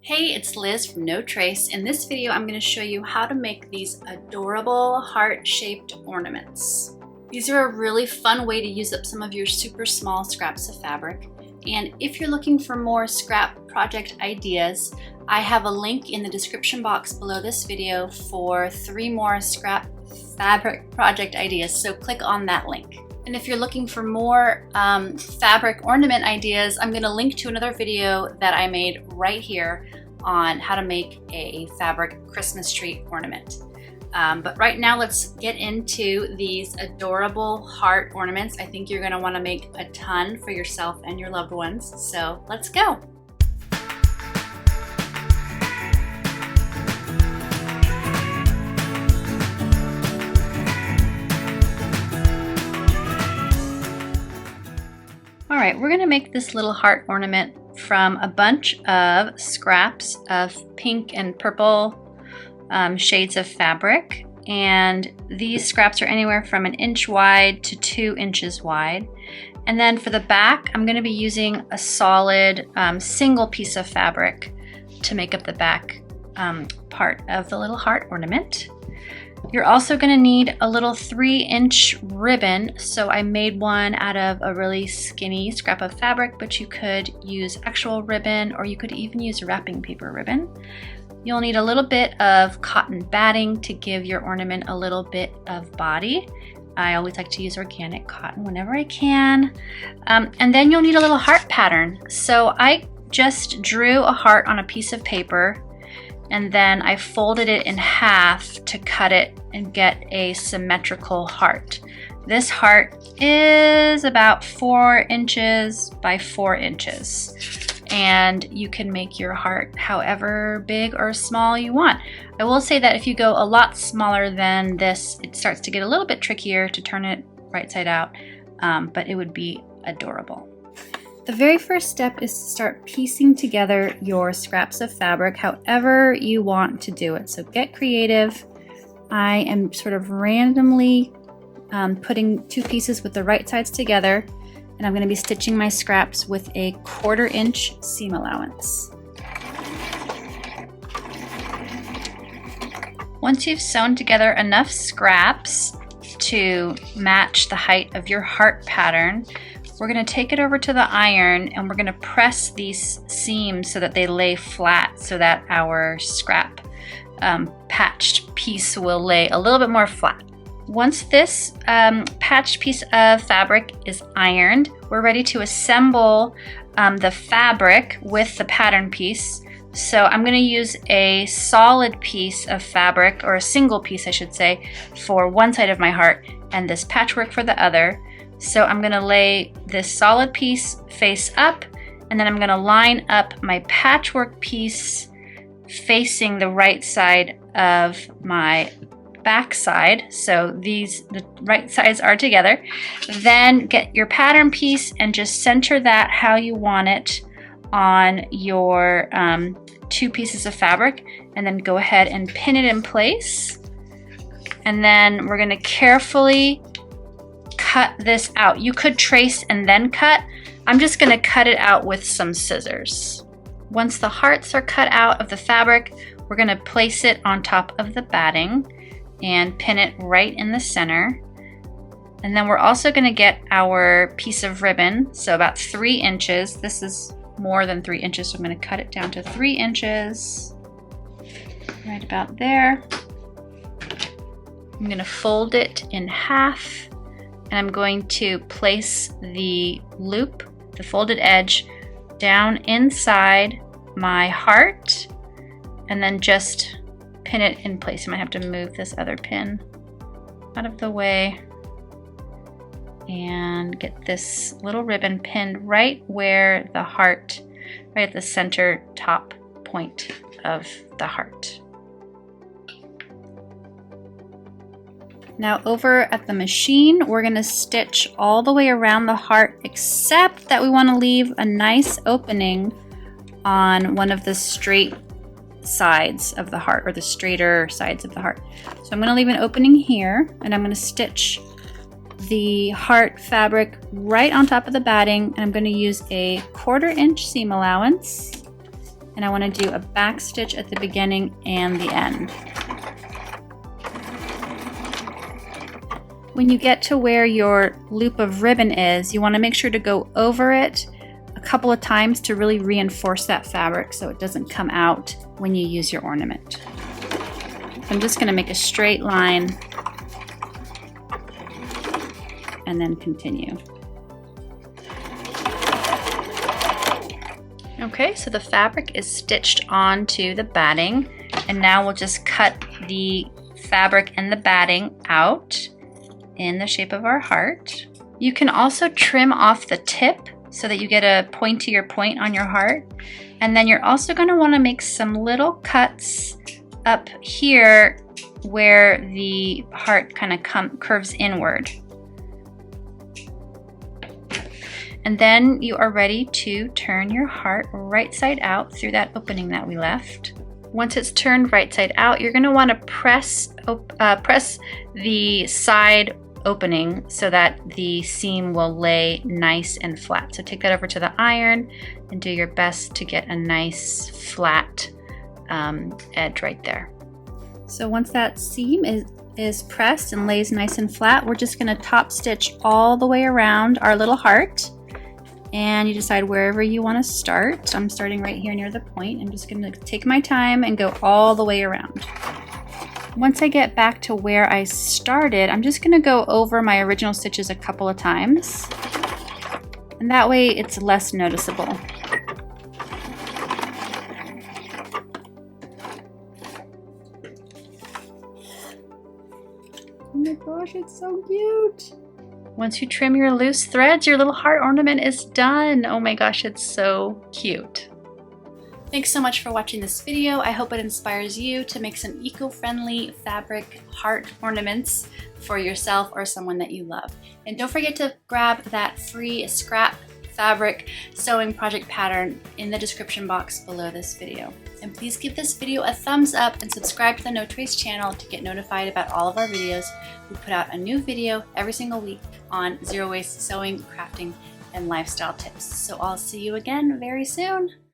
Hey, it's Liz from No Trace. In this video, I'm going to show you how to make these adorable heart-shaped ornaments. These are a really fun way to use up some of your super small scraps of fabric. And if you're looking for more scrap project ideas, I have a link in the description box below this video for 3 more scrap fabric project ideas, so click on that link. And if you're looking for more fabric ornament ideas, I'm going to link to another video that I made right here on how to make a fabric Christmas tree ornament. But right now, let's get into these adorable heart ornaments. I think you're going to want to make a ton for yourself and your loved ones. So let's go. All right, we're gonna make this little heart ornament from a bunch of scraps of pink and purple shades of fabric. And these scraps are anywhere from 1 inch wide to 2 inches wide. And then for the back, I'm gonna be using a solid single piece of fabric to make up the back part of the little heart ornament. You're also going to need a little 3-inch ribbon. So I made one out of a really skinny scrap of fabric, but you could use actual ribbon, or you could even use wrapping paper ribbon. You'll need a little bit of cotton batting to give your ornament a little bit of body. I always like to use organic cotton whenever I can. And then you'll need a little heart pattern. So I just drew a heart on a piece of paper, and then I folded it in half to cut it and get a symmetrical heart. This heart is about 4 inches by 4 inches. And you can make your heart however big or small you want. I will say that if you go a lot smaller than this, it starts to get a little bit trickier to turn it right side out, but it would be adorable. The very first step is to start piecing together your scraps of fabric however you want to do it. So get creative. I am sort of randomly putting 2 pieces with the right sides together, and I'm going to be stitching my scraps with a 1/4 inch seam allowance. Once you've sewn together enough scraps to match the height of your heart pattern, we're going to take it over to the iron and we're going to press these seams so that they lay flat, so that our scrap patched piece will lay a little bit more flat. Once this patched piece of fabric is ironed, we're ready to assemble the fabric with the pattern piece. So I'm going to use a solid piece of fabric, or a single piece I should say, for one side of my heart and this patchwork for the other. So I'm going to lay this solid piece face up, and then I'm going to line up my patchwork piece facing the right side of my back side. So the right sides are together. Then get your pattern piece and just center that how you want it on your 2 pieces of fabric, and then go ahead and pin it in place. And then we're going to carefully cut this out. You could trace and then cut. I'm just going to cut it out with some scissors. Once the hearts are cut out of the fabric, we're going to place it on top of the batting and pin it right in the center. And then we're also going to get our piece of ribbon, so about 3 inches. This is more than 3 inches, so I'm going to cut it down to 3 inches, right about there. I'm going to fold it in half, and I'm going to place the loop, the folded edge, down inside my heart, and then just pin it in place. I might have to move this other pin out of the way and get this little ribbon pinned right where the heart, right at the center top point of the heart. Now over at the machine, we're going to stitch all the way around the heart, except that we want to leave a nice opening on one of the straight sides of the heart, or the straighter sides of the heart. So I'm going to leave an opening here, and I'm going to stitch the heart fabric right on top of the batting, and I'm going to use a 1/4 inch seam allowance, and I want to do a back stitch at the beginning and the end. When you get to where your loop of ribbon is, you want to make sure to go over it a couple of times to really reinforce that fabric so it doesn't come out when you use your ornament. So I'm just going to make a straight line and then continue. Okay, so the fabric is stitched onto the batting, and now we'll just cut the fabric and the batting out in the shape of our heart. You can also trim off the tip so that you get a pointier point on your heart. And then you're also going to want to make some little cuts up here where the heart kind of curves inward. And then you are ready to turn your heart right side out through that opening that we left. Once it's turned right side out, you're going to want to press the side opening so that the seam will lay nice and flat. So take that over to the iron and do your best to get a nice flat edge right there. So once that seam is pressed and lays nice and flat, we're just going to top stitch all the way around our little heart, and you decide wherever you want to start. I'm starting right here near the point. I'm just going to take my time and go all the way around. Once I get back to where I started, I'm just going to go over my original stitches a couple of times, and that way it's less noticeable. Oh my gosh, it's so cute! Once you trim your loose threads, your little heart ornament is done. Oh my gosh, it's so cute. Thanks so much for watching this video. I hope it inspires you to make some eco-friendly fabric heart ornaments for yourself or someone that you love. And don't forget to grab that free scrap fabric sewing project pattern in the description box below this video. And please give this video a thumbs up and subscribe to the No Trace channel to get notified about all of our videos. We put out a new video every single week on zero waste sewing, crafting, and lifestyle tips. So I'll see you again very soon.